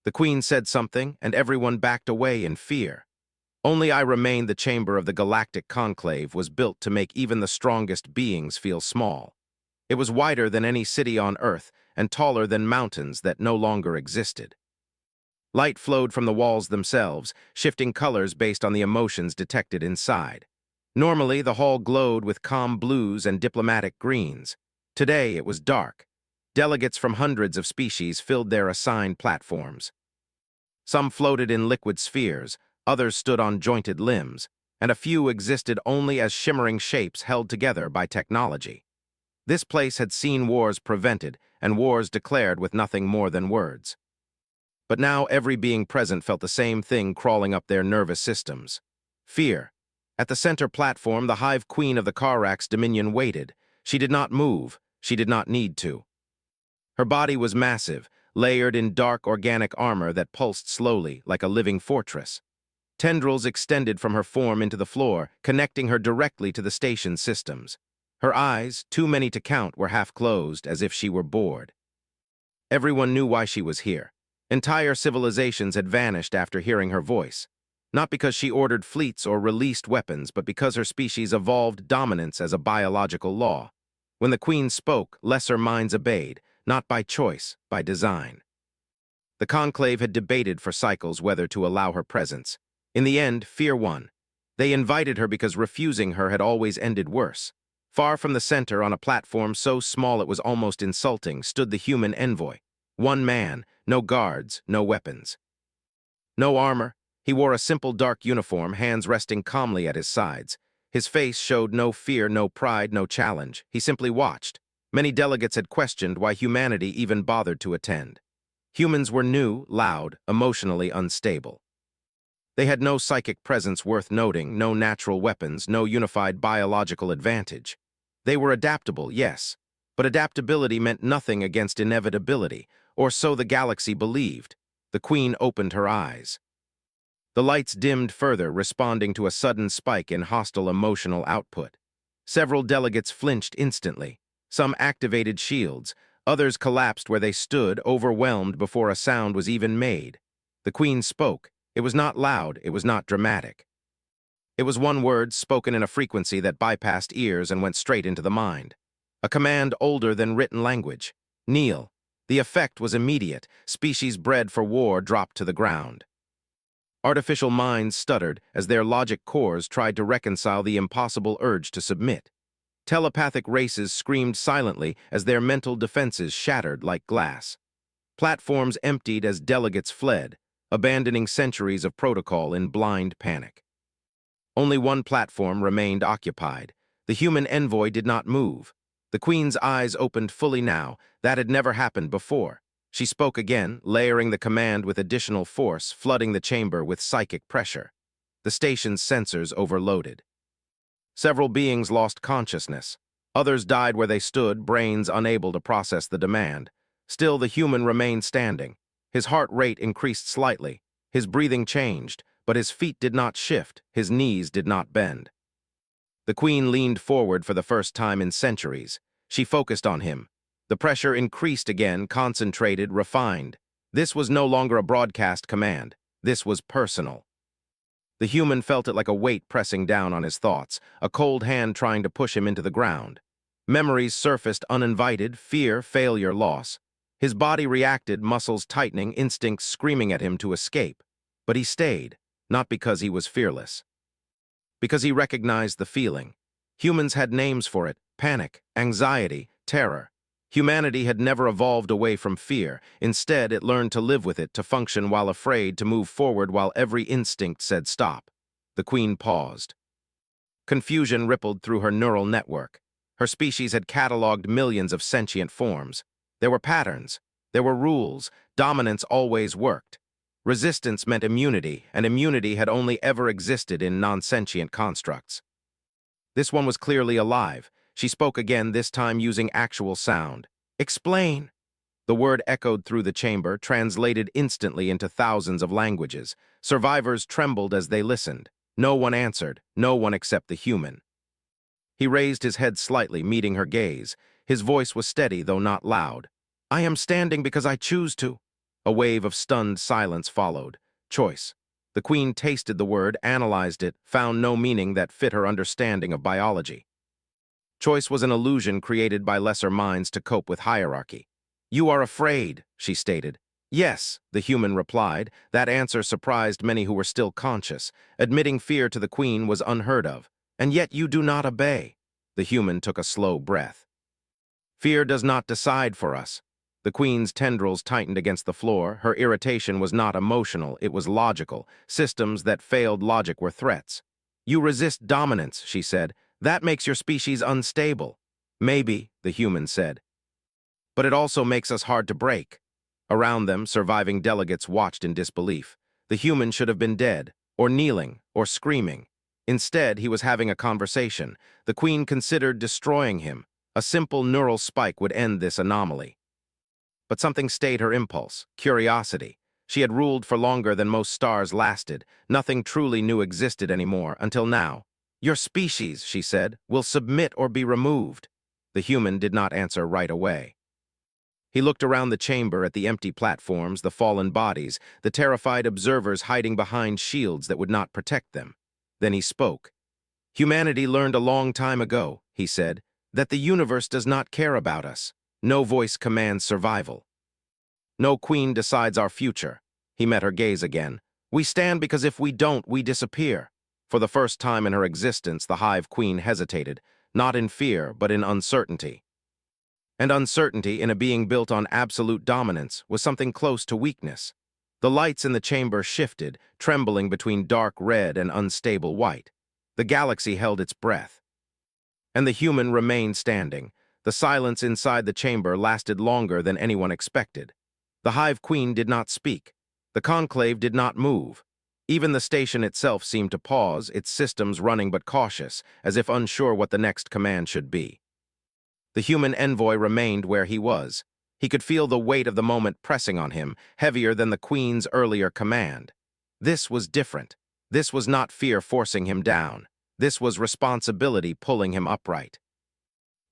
The queen said something, and everyone backed away in fear. Only I remained. The chamber of the galactic conclave was built to make even the strongest beings feel small. It was wider than any city on Earth and taller than mountains that no longer existed. Light flowed from the walls themselves, shifting colors based on the emotions detected inside. Normally, the hall glowed with calm blues and diplomatic greens. Today, it was dark. Delegates from hundreds of species filled their assigned platforms. Some floated in liquid spheres, others stood on jointed limbs, and a few existed only as shimmering shapes held together by technology. This place had seen wars prevented and wars declared with nothing more than words. But now every being present felt the same thing crawling up their nervous systems. Fear. At the center platform, the hive queen of the Karax Dominion waited. She did not move. She did not need to. Her body was massive, layered in dark organic armor that pulsed slowly like a living fortress. Tendrils extended from her form into the floor, connecting her directly to the station's systems. Her eyes, too many to count, were half closed, as if she were bored. Everyone knew why she was here. Entire civilizations had vanished after hearing her voice. Not because she ordered fleets or released weapons, but because her species evolved dominance as a biological law. When the queen spoke, lesser minds obeyed, not by choice, by design. The conclave had debated for cycles whether to allow her presence. In the end, fear won. They invited her because refusing her had always ended worse. Far from the center, on a platform so small it was almost insulting, stood the human envoy. One man, no guards, no weapons. No armor. He wore a simple dark uniform, hands resting calmly at his sides. His face showed no fear, no pride, no challenge. He simply watched. Many delegates had questioned why humanity even bothered to attend. Humans were new, loud, emotionally unstable. They had no psychic presence worth noting, no natural weapons, no unified biological advantage. They were adaptable, yes, but adaptability meant nothing against inevitability, or so the galaxy believed. The queen opened her eyes. The lights dimmed further, responding to a sudden spike in hostile emotional output. Several delegates flinched instantly. Some activated shields. Others collapsed where they stood, overwhelmed before a sound was even made. The queen spoke. It was not loud, it was not dramatic. It was one word spoken in a frequency that bypassed ears and went straight into the mind. A command older than written language. Kneel. The effect was immediate. Species bred for war dropped to the ground. Artificial minds stuttered as their logic cores tried to reconcile the impossible urge to submit. Telepathic races screamed silently as their mental defenses shattered like glass. Platforms emptied as delegates fled, abandoning centuries of protocol in blind panic. Only one platform remained occupied. The human envoy did not move. The queen's eyes opened fully now. That had never happened before. She spoke again, layering the command with additional force, flooding the chamber with psychic pressure. The station's sensors overloaded. Several beings lost consciousness. Others died where they stood, brains unable to process the demand. Still, the human remained standing. His heart rate increased slightly. His breathing changed, but his feet did not shift, his knees did not bend. The queen leaned forward for the first time in centuries. She focused on him. The pressure increased again, concentrated, refined. This was no longer a broadcast command. This was personal. The human felt it like a weight pressing down on his thoughts, a cold hand trying to push him into the ground. Memories surfaced uninvited, fear, failure, loss. His body reacted, muscles tightening, instincts screaming at him to escape. But he stayed, not because he was fearless. Because he recognized the feeling. Humans had names for it: panic, anxiety, terror. Humanity had never evolved away from fear. Instead, it learned to live with it, to function while afraid, to move forward while every instinct said stop. The queen paused. Confusion rippled through her neural network. Her species had cataloged millions of sentient forms. There were patterns. There were rules. Dominance always worked. Resistance meant immunity, and immunity had only ever existed in non-sentient constructs. This one was clearly alive. She spoke again, this time using actual sound. Explain. The word echoed through the chamber, translated instantly into thousands of languages. Survivors trembled as they listened. No one answered, no one except the human. He raised his head slightly, meeting her gaze. His voice was steady, though not loud. I am standing because I choose to. A wave of stunned silence followed. Choice. The queen tasted the word, analyzed it, found no meaning that fit her understanding of biology. Choice was an illusion created by lesser minds to cope with hierarchy. "You are afraid," she stated. "Yes," the human replied. That answer surprised many who were still conscious. Admitting fear to the queen was unheard of. "And yet you do not obey." The human took a slow breath. "Fear does not decide for us." The queen's tendrils tightened against the floor. Her irritation was not emotional, it was logical. Systems that failed logic were threats. "You resist dominance," she said. "That makes your species unstable." "Maybe," the human said. "But it also makes us hard to break." Around them, surviving delegates watched in disbelief. The human should have been dead, or kneeling, or screaming. Instead, he was having a conversation. The queen considered destroying him. A simple neural spike would end this anomaly. But something stayed her impulse: curiosity. She had ruled for longer than most stars lasted. Nothing truly new existed anymore, until now. "Your species," she said, "will submit or be removed." The human did not answer right away. He looked around the chamber at the empty platforms, the fallen bodies, the terrified observers hiding behind shields that would not protect them. Then he spoke. "Humanity learned a long time ago," he said, "that the universe does not care about us. No voice commands survival. No queen decides our future." He met her gaze again. "We stand because if we don't, we disappear." For the first time in her existence, the Hive Queen hesitated, not in fear, but in uncertainty. And uncertainty, in a being built on absolute dominance, was something close to weakness. The lights in the chamber shifted, trembling between dark red and unstable white. The galaxy held its breath. And the human remained standing. The silence inside the chamber lasted longer than anyone expected. The Hive Queen did not speak. The conclave did not move. Even the station itself seemed to pause, its systems running but cautious, as if unsure what the next command should be. The human envoy remained where he was. He could feel the weight of the moment pressing on him, heavier than the Queen's earlier command. This was different. This was not fear forcing him down. This was responsibility pulling him upright.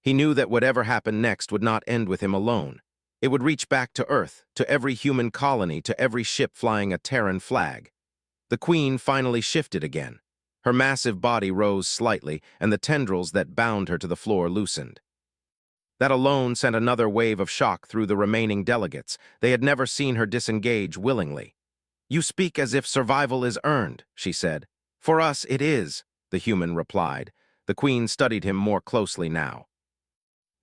He knew that whatever happened next would not end with him alone. It would reach back to Earth, to every human colony, to every ship flying a Terran flag. The Queen finally shifted again. Her massive body rose slightly, and the tendrils that bound her to the floor loosened. That alone sent another wave of shock through the remaining delegates. They had never seen her disengage willingly. "You speak as if survival is earned," she said. "For us, it is," the human replied. The Queen studied him more closely now.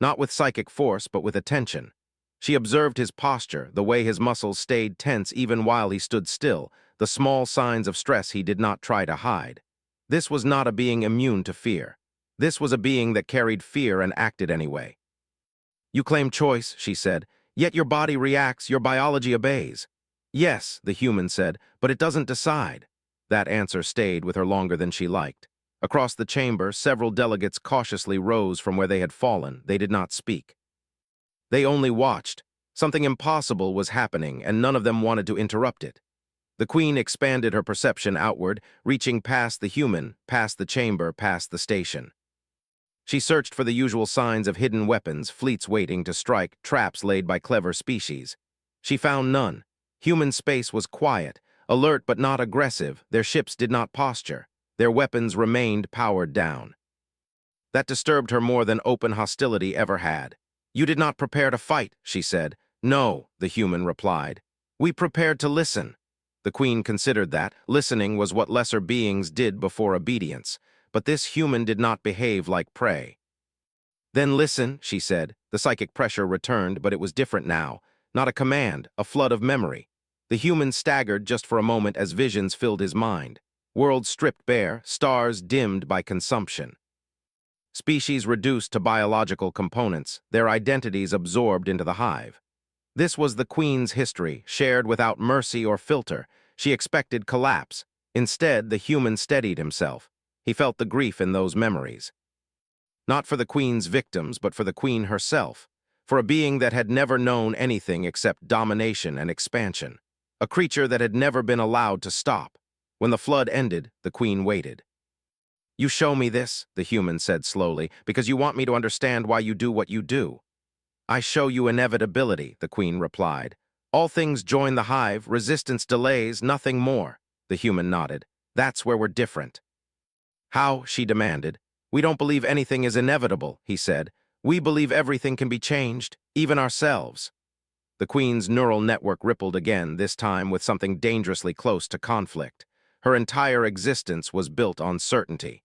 Not with psychic force, but with attention. She observed his posture, the way his muscles stayed tense even while he stood still, the small signs of stress he did not try to hide. This was not a being immune to fear. This was a being that carried fear and acted anyway. "You claim choice," she said, "yet your body reacts, your biology obeys." "Yes," the human said, "but it doesn't decide." That answer stayed with her longer than she liked. Across the chamber, several delegates cautiously rose from where they had fallen. They did not speak. They only watched. Something impossible was happening, and none of them wanted to interrupt it. The Queen expanded her perception outward, reaching past the human, past the chamber, past the station. She searched for the usual signs of hidden weapons, fleets waiting to strike, traps laid by clever species. She found none. Human space was quiet, alert but not aggressive. Their ships did not posture. Their weapons remained powered down. That disturbed her more than open hostility ever had. "You did not prepare to fight," she said. "No," the human replied. "We prepared to listen." The Queen considered that. Listening was what lesser beings did before obedience. But this human did not behave like prey. "Then listen," she said. The psychic pressure returned, but it was different now. Not a command, a flood of memory. The human staggered just for a moment as visions filled his mind. Worlds stripped bare, stars dimmed by consumption. Species reduced to biological components, their identities absorbed into the hive. This was the Queen's history, shared without mercy or filter. She expected collapse. Instead, the human steadied himself. He felt the grief in those memories. Not for the Queen's victims, but for the Queen herself. For a being that had never known anything except domination and expansion. A creature that had never been allowed to stop. When the flood ended, the Queen waited. "You show me this," the human said slowly, "because you want me to understand why you do what you do." "I show you inevitability," the Queen replied. All things join the hive, resistance delays, nothing more. The human nodded. That's where we're different. How? She demanded. We don't believe anything is inevitable, he said. We believe everything can be changed, even ourselves. The Queen's neural network rippled again, this time with something dangerously close to conflict. Her entire existence was built on certainty.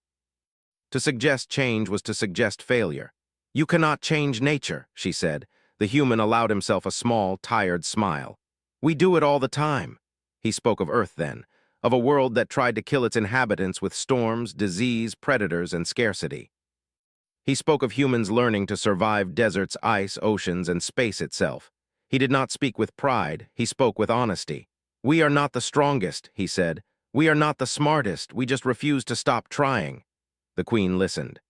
To suggest change was to suggest failure. You cannot change nature, she said. The human allowed himself a small, tired smile. We do it all the time. He spoke of Earth then, of a world that tried to kill its inhabitants with storms, disease, predators, and scarcity. He spoke of humans learning to survive deserts, ice, oceans, and space itself. He did not speak with pride, he spoke with honesty. We are not the strongest, he said. We are not the smartest, we just refuse to stop trying. The Queen listened.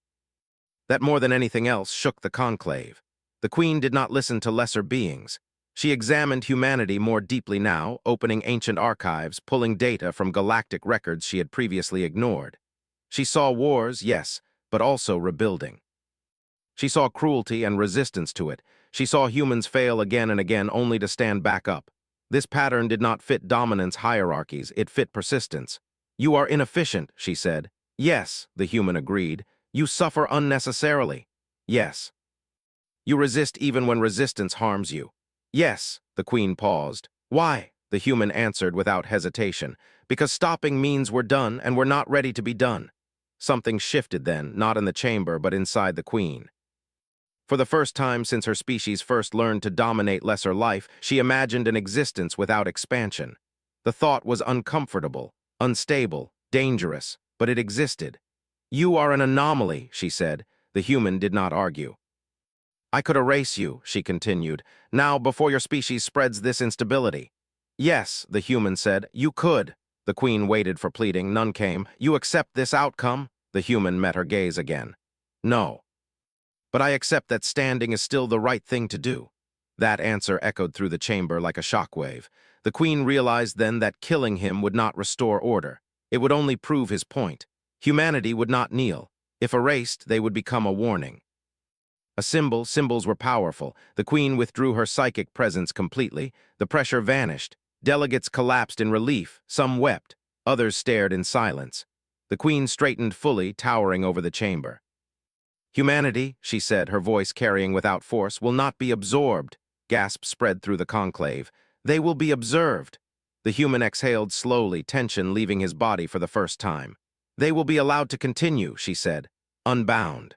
That more than anything else shook the conclave. The Queen did not listen to lesser beings. She examined humanity more deeply now, opening ancient archives, pulling data from galactic records she had previously ignored. She saw wars, yes, but also rebuilding. She saw cruelty and resistance to it. She saw humans fail again and again only to stand back up. This pattern did not fit dominance hierarchies, it fit persistence. You are inefficient, she said. Yes, the human agreed. You suffer unnecessarily. Yes. You resist even when resistance harms you. Yes, the Queen paused. Why? The human answered without hesitation. Because stopping means we're done and we're not ready to be done. Something shifted then, not in the chamber but inside the Queen. For the first time since her species first learned to dominate lesser life, she imagined an existence without expansion. The thought was uncomfortable, unstable, dangerous, but it existed. You are an anomaly, she said. The human did not argue. I could erase you, she continued, now before your species spreads this instability. Yes, the human said, you could. The Queen waited for pleading, none came. You accept this outcome? The human met her gaze again. No. But I accept that standing is still the right thing to do. That answer echoed through the chamber like a shockwave. The Queen realized then that killing him would not restore order. It would only prove his point. Humanity would not kneel. If erased, they would become a warning. Symbols were powerful. The Queen withdrew her psychic presence completely. The pressure vanished. Delegates collapsed in relief. Some wept. Others stared in silence. The Queen straightened fully, towering over the chamber. Humanity, she said, her voice carrying without force, will not be absorbed. Gasps spread through the conclave. They will be observed. The human exhaled slowly, tension leaving his body for the first time. They will be allowed to continue, she said, unbound.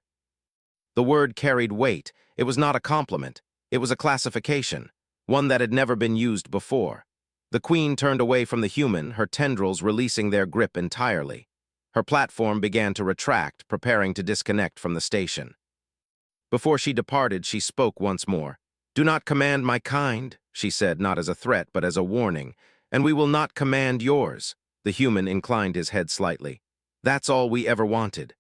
The word carried weight. It was not a compliment. It was a classification, one that had never been used before. The Queen turned away from the human, her tendrils releasing their grip entirely. Her platform began to retract, preparing to disconnect from the station. Before she departed, she spoke once more. Do not command my kind, she said, not as a threat, but as a warning, and we will not command yours. The human inclined his head slightly. That's all we ever wanted.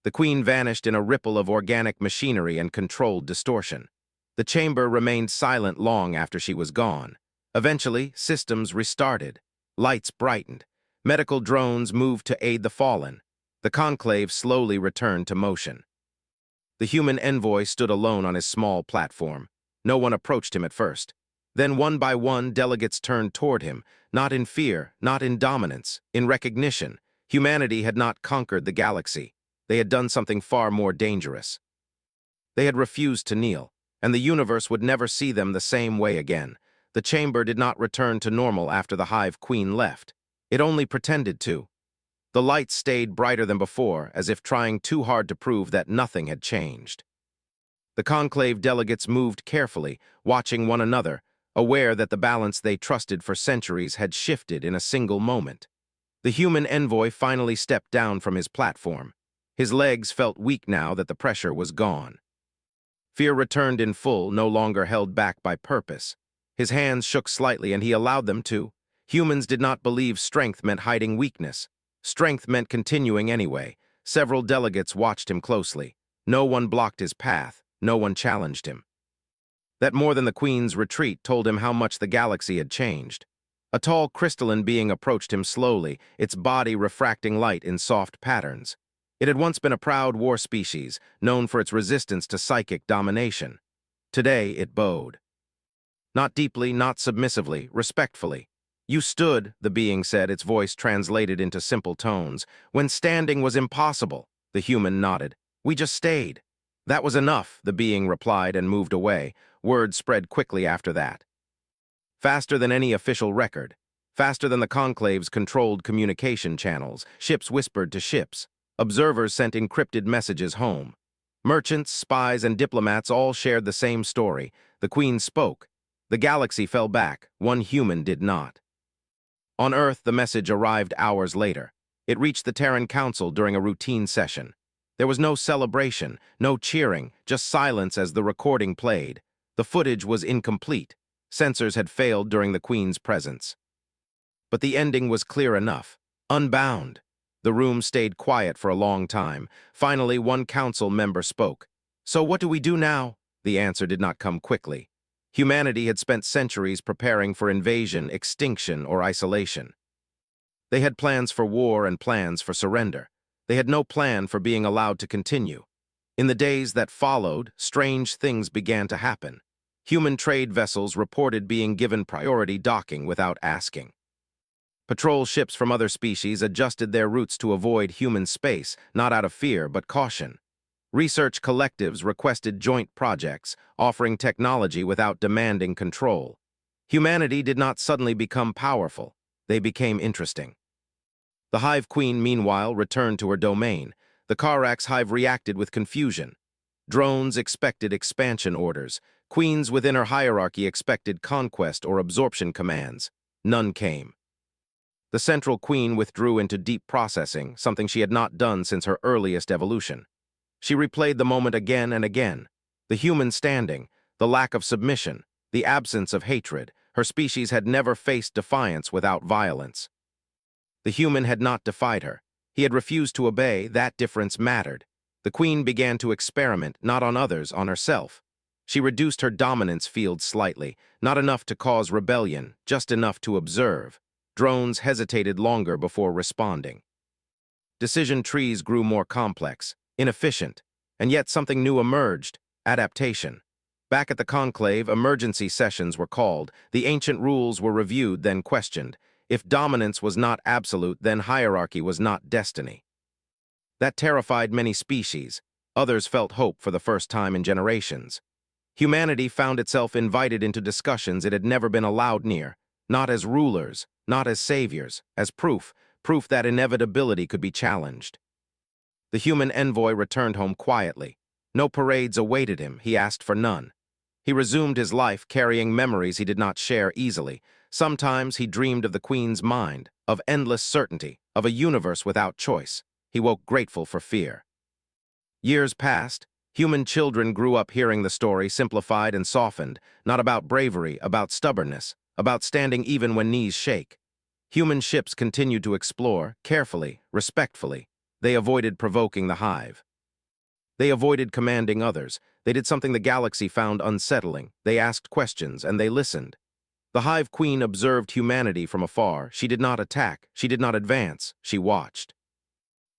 The Queen vanished in a ripple of organic machinery and controlled distortion. The chamber remained silent long after she was gone. Eventually, systems restarted. Lights brightened. Medical drones moved to aid the fallen. The conclave slowly returned to motion. The human envoy stood alone on his small platform. No one approached him at first. Then one by one, delegates turned toward him, not in fear, not in dominance, in recognition. Humanity had not conquered the galaxy. They had done something far more dangerous. They had refused to kneel, and the universe would never see them the same way again. The chamber did not return to normal after the Hive Queen left. It only pretended to. The lights stayed brighter than before, as if trying too hard to prove that nothing had changed. The conclave delegates moved carefully, watching one another, aware that the balance they trusted for centuries had shifted in a single moment. The human envoy finally stepped down from his platform. His legs felt weak now that the pressure was gone. Fear returned in full, no longer held back by purpose. His hands shook slightly, and he allowed them to. Humans did not believe strength meant hiding weakness. Strength meant continuing anyway. Several delegates watched him closely. No one blocked his path. No one challenged him. That more than the Queen's retreat told him how much the galaxy had changed. A tall crystalline being approached him slowly, its body refracting light in soft patterns. It had once been a proud war species, known for its resistance to psychic domination. Today it bowed. Not deeply, not submissively, respectfully. You stood, the being said, its voice translated into simple tones. When standing was impossible, the human nodded. We just stayed. That was enough, the being replied and moved away. Word spread quickly after that. Faster than any official record. Faster than the conclave's controlled communication channels. Ships whispered to ships. Observers sent encrypted messages home. Merchants, spies, and diplomats all shared the same story. The Queen spoke. The galaxy fell back. One human did not. On Earth, the message arrived hours later. It reached the Terran Council during a routine session. There was no celebration, no cheering, just silence as the recording played. The footage was incomplete. Sensors had failed during the Queen's presence. But the ending was clear enough. Unbound. The room stayed quiet for a long time. Finally, one council member spoke. So what do we do now? The answer did not come quickly. Humanity had spent centuries preparing for invasion, extinction, or isolation. They had plans for war and plans for surrender. They had no plan for being allowed to continue. In the days that followed, strange things began to happen. Human trade vessels reported being given priority docking without asking. Patrol ships from other species adjusted their routes to avoid human space, not out of fear but caution. Research collectives requested joint projects, offering technology without demanding control. Humanity did not suddenly become powerful. They became interesting. The Hive Queen, meanwhile, returned to her domain. The Karax Hive reacted with confusion. Drones expected expansion orders. Queens within her hierarchy expected conquest or absorption commands. None came. The Central Queen withdrew into deep processing, something she had not done since her earliest evolution. She replayed the moment again and again. The human standing, the lack of submission, the absence of hatred. Her species had never faced defiance without violence. The human had not defied her. He had refused to obey. That difference mattered. The Queen began to experiment, not on others, on herself. She reduced her dominance field slightly, not enough to cause rebellion, just enough to observe. Drones hesitated longer before responding. Decision trees grew more complex, inefficient, and yet something new emerged: adaptation. Back at the conclave, emergency sessions were called. The ancient rules were reviewed, then questioned. If dominance was not absolute, then hierarchy was not destiny. That terrified many species. Others felt hope for the first time in generations. Humanity found itself invited into discussions it had never been allowed near, not as rulers, not as saviors, as proof that inevitability could be challenged. The human envoy returned home quietly. No parades awaited him. He asked for none. He resumed his life, carrying memories he did not share easily. Sometimes he dreamed of the Queen's mind, of endless certainty, of a universe without choice. He woke grateful for fear. Years passed. Human children grew up hearing the story simplified and softened, not about bravery, about stubbornness, about standing even when knees shake. Human ships continued to explore, carefully, respectfully. They avoided provoking the Hive. They avoided commanding others. They did something the galaxy found unsettling. They asked questions, and they listened. The Hive Queen observed humanity from afar. She did not attack. She did not advance. She watched.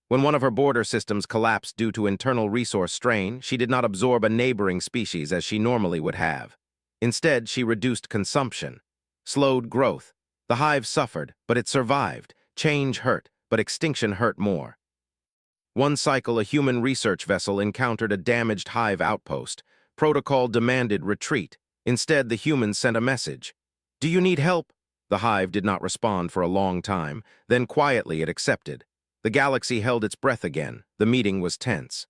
When one of her border systems collapsed due to internal resource strain, she did not absorb a neighboring species as she normally would have. Instead, she reduced consumption, slowed growth. The Hive suffered, but it survived. Change hurt, but extinction hurt more. One cycle, a human research vessel encountered a damaged Hive outpost. Protocol demanded retreat. Instead, the humans sent a message. "Do you need help?" The Hive did not respond for a long time. Then quietly it accepted. The galaxy held its breath again. The meeting was tense.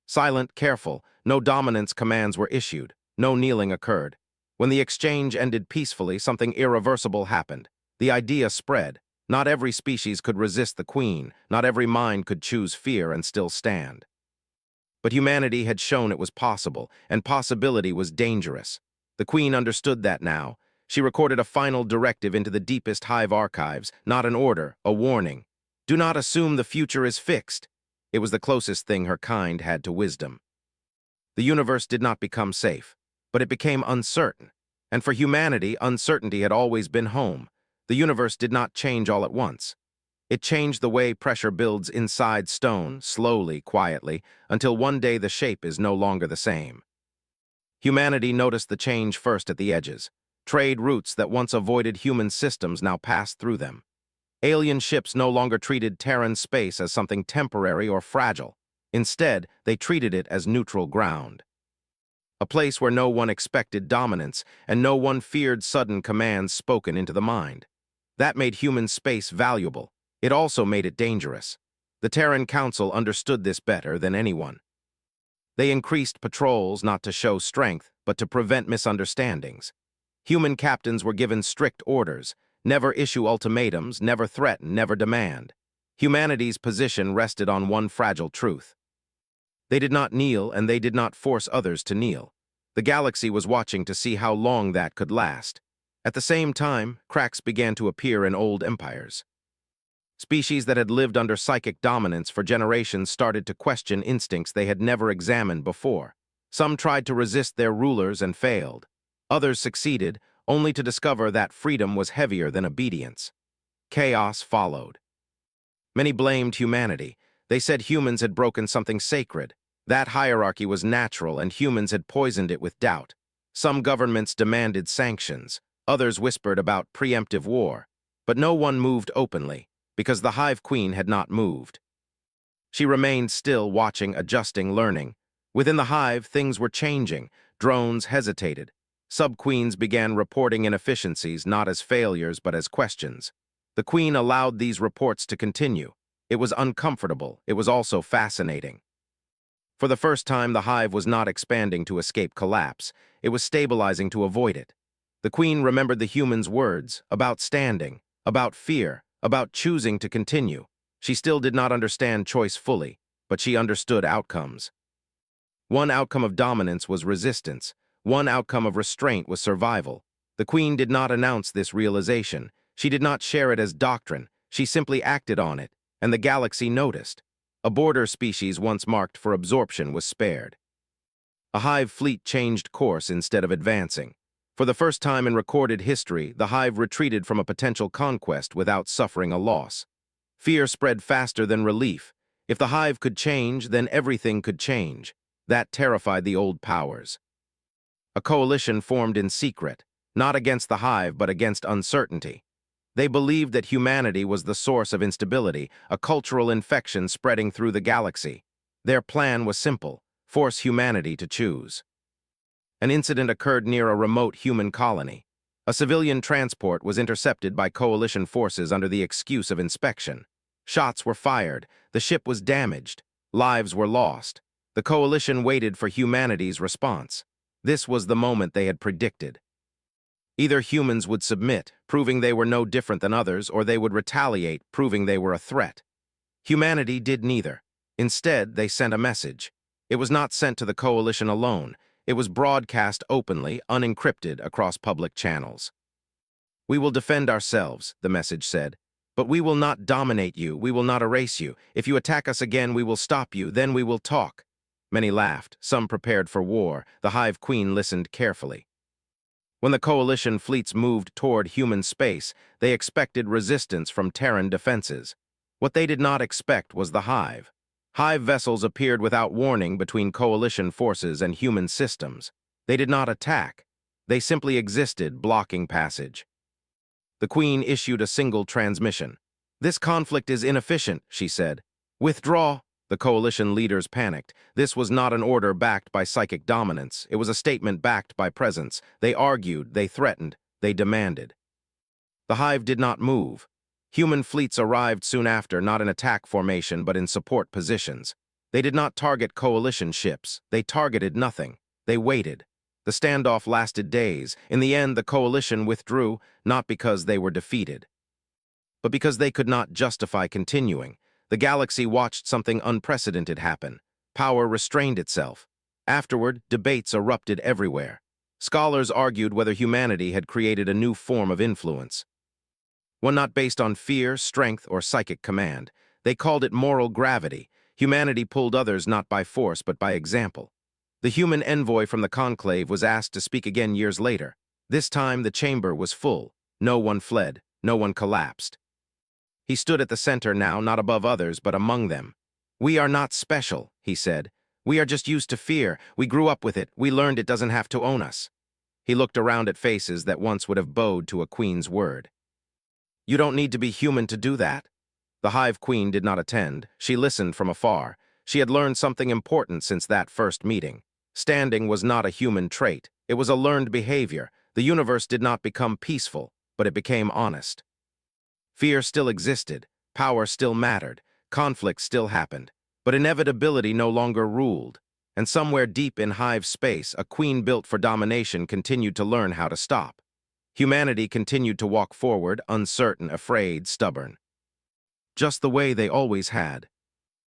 Silent, careful, no dominance commands were issued. No kneeling occurred. When the exchange ended peacefully, something irreversible happened. The idea spread. Not every species could resist the Queen. Not every mind could choose fear and still stand. But humanity had shown it was possible, and possibility was dangerous. The Queen understood that now. She recorded a final directive into the deepest Hive archives, not an order, a warning. Do not assume the future is fixed. It was the closest thing her kind had to wisdom. The universe did not become safe, but it became uncertain. And for humanity, uncertainty had always been home. The universe did not change all at once. It changed the way pressure builds inside stone, slowly, quietly, until one day the shape is no longer the same. Humanity noticed the change first at the edges. Trade routes that once avoided human systems now passed through them. Alien ships no longer treated Terran space as something temporary or fragile. Instead, they treated it as neutral ground. A place where no one expected dominance and no one feared sudden commands spoken into the mind. That made human space valuable. It also made it dangerous. The Terran Council understood this better than anyone. They increased patrols not to show strength, but to prevent misunderstandings. Human captains were given strict orders: never issue ultimatums, never threaten, never demand. Humanity's position rested on one fragile truth. They did not kneel, and they did not force others to kneel. The galaxy was watching to see how long that could last. At the same time, cracks began to appear in old empires. Species that had lived under psychic dominance for generations started to question instincts they had never examined before. Some tried to resist their rulers and failed. Others succeeded, only to discover that freedom was heavier than obedience. Chaos followed. Many blamed humanity. They said humans had broken something sacred. That hierarchy was natural, and humans had poisoned it with doubt. Some governments demanded sanctions. Others whispered about preemptive war. But no one moved openly, because the Hive Queen had not moved. She remained still, watching, adjusting, learning. Within the Hive, things were changing. Drones hesitated. Sub-queens began reporting inefficiencies not as failures but as questions. The Queen allowed these reports to continue. It was uncomfortable. It was also fascinating. For the first time, the Hive was not expanding to escape collapse. It was stabilizing to avoid it. The Queen remembered the humans' words about standing, about fear, about choosing to continue. She still did not understand choice fully, but she understood outcomes. One outcome of dominance was resistance. One outcome of restraint was survival. The Queen did not announce this realization. She did not share it as doctrine. She simply acted on it, and the galaxy noticed. A border species once marked for absorption was spared. A Hive fleet changed course instead of advancing. For the first time in recorded history, the Hive retreated from a potential conquest without suffering a loss. Fear spread faster than relief. If the Hive could change, then everything could change. That terrified the old powers. A coalition formed in secret, not against the Hive but against uncertainty. They believed that humanity was the source of instability, a cultural infection spreading through the galaxy. Their plan was simple: force humanity to choose. An incident occurred near a remote human colony. A civilian transport was intercepted by coalition forces under the excuse of inspection. Shots were fired. The ship was damaged. Lives were lost. The coalition waited for humanity's response. This was the moment they had predicted. Either humans would submit, proving they were no different than others, or they would retaliate, proving they were a threat. Humanity did neither. Instead, they sent a message. It was not sent to the coalition alone. It was broadcast openly, unencrypted, across public channels. "We will defend ourselves," the message said. "But we will not dominate you. We will not erase you. If you attack us again, we will stop you. Then we will talk." Many laughed. Some prepared for war. The Hive Queen listened carefully. When the coalition fleets moved toward human space, they expected resistance from Terran defenses. What they did not expect was the Hive. Hive vessels appeared without warning between coalition forces and human systems. They did not attack. They simply existed, blocking passage. The Queen issued a single transmission. "This conflict is inefficient," she said. "Withdraw." The coalition leaders panicked. This was not an order backed by psychic dominance. It was a statement backed by presence. They argued, they threatened, they demanded. The Hive did not move. Human fleets arrived soon after, not in attack formation, but in support positions. They did not target coalition ships. They targeted nothing. They waited. The standoff lasted days. In the end, the coalition withdrew, not because they were defeated, but because they could not justify continuing. The galaxy watched something unprecedented happen. Power restrained itself. Afterward, debates erupted everywhere. Scholars argued whether humanity had created a new form of influence. One not based on fear, strength, or psychic command. They called it moral gravity. Humanity pulled others not by force but by example. The human envoy from the conclave was asked to speak again years later. This time the chamber was full. No one fled. No one collapsed. He stood at the center now, not above others, but among them. "We are not special," he said. "We are just used to fear. We grew up with it. We learned it doesn't have to own us." He looked around at faces that once would have bowed to a queen's word. You don't need to be human to do that. The Hive Queen did not attend. She listened from afar. She had learned something important since that first meeting. Standing was not a human trait. It was a learned behavior. The universe did not become peaceful, but it became honest. Fear still existed. Power still mattered. Conflict still happened. But inevitability no longer ruled. And somewhere deep in Hive space, a queen built for domination continued to learn how to stop. Humanity continued to walk forward, uncertain, afraid, stubborn. Just the way they always had.